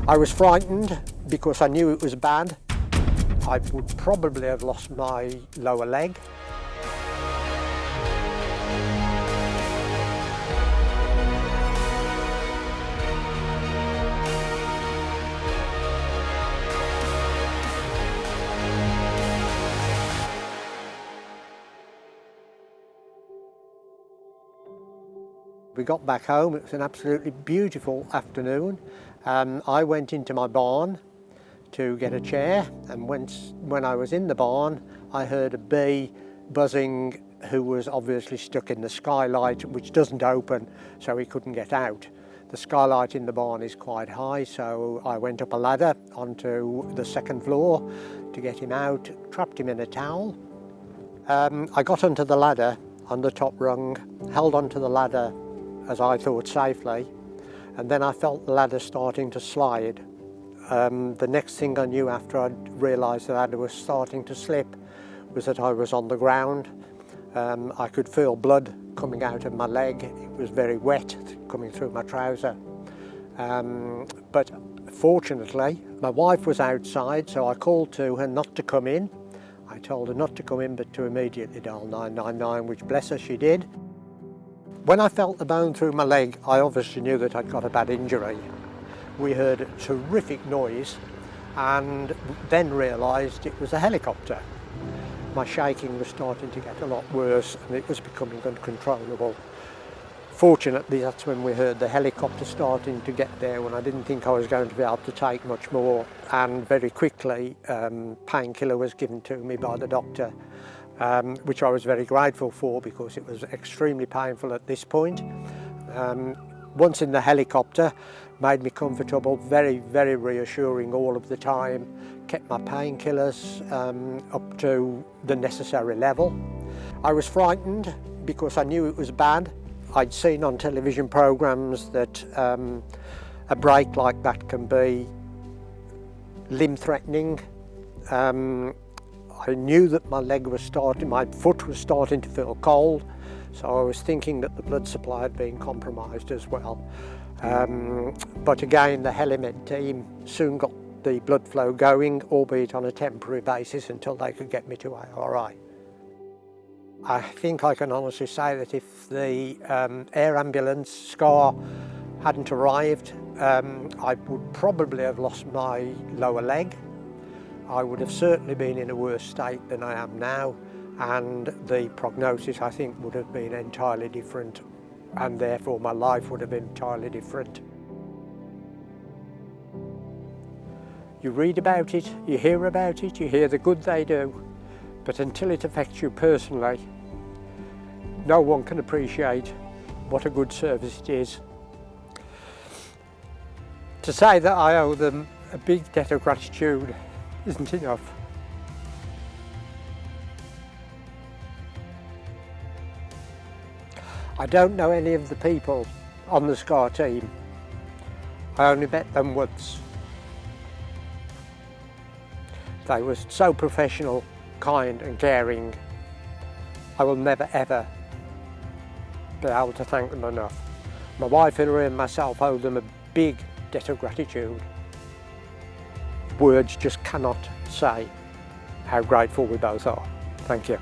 I was frightened because I knew it was bad. I would probably have lost my lower leg. We got back home, it was an absolutely beautiful afternoon. I went into my barn to get a chair, and when I was in the barn I heard a bee buzzing who was obviously stuck in the skylight, which doesn't open, so he couldn't get out. The skylight in the barn is quite high, so I went up a ladder onto the second floor to get him out, trapped him in a towel. I got onto the ladder on the top rung, held onto the ladder as I thought safely, and then I felt the ladder starting to slide. The next thing I knew after I'd realised the ladder was starting to slip was that I was on the ground. I could feel blood coming out of my leg. It was very wet coming through my trouser. But fortunately my wife was outside, so I called to her not to come in. I told her not to come in but to immediately dial 999, which bless her she did. When I felt the bone through my leg, I obviously knew that I'd got a bad injury. We heard a terrific noise and then realised it was a helicopter. My shaking was starting to get a lot worse and it was becoming uncontrollable. Fortunately, that's when we heard the helicopter starting to get there, when I didn't think I was going to be able to take much more, and very quickly painkiller was given to me by the doctor, which I was very grateful for because it was extremely painful at this point. Once in the helicopter, made me comfortable, very, very reassuring all of the time, kept my painkillers up to the necessary level. I was frightened because I knew it was bad. I'd seen on television programs that a break like that can be limb-threatening. I knew that my foot was starting to feel cold, so I was thinking that the blood supply had been compromised as well. But again, the Helimed team soon got the blood flow going, albeit on a temporary basis until they could get me to ARI. I think I can honestly say that if the air ambulance SCAA hadn't arrived, I would probably have lost my lower leg. I would have certainly been in a worse state than I am now, and the prognosis I think would have been entirely different, and therefore my life would have been entirely different. You read about it, you hear about it, you hear the good they do, but until it affects you personally, no one can appreciate what a good service it is. To say that I owe them a big debt of gratitude isn't enough. I don't know any of the people on the SCAA team. I only met them once. They were so professional, kind and caring. I will never ever be able to thank them enough. My wife and myself owe them a big debt of gratitude. Words just cannot say how grateful we both are. Thank you.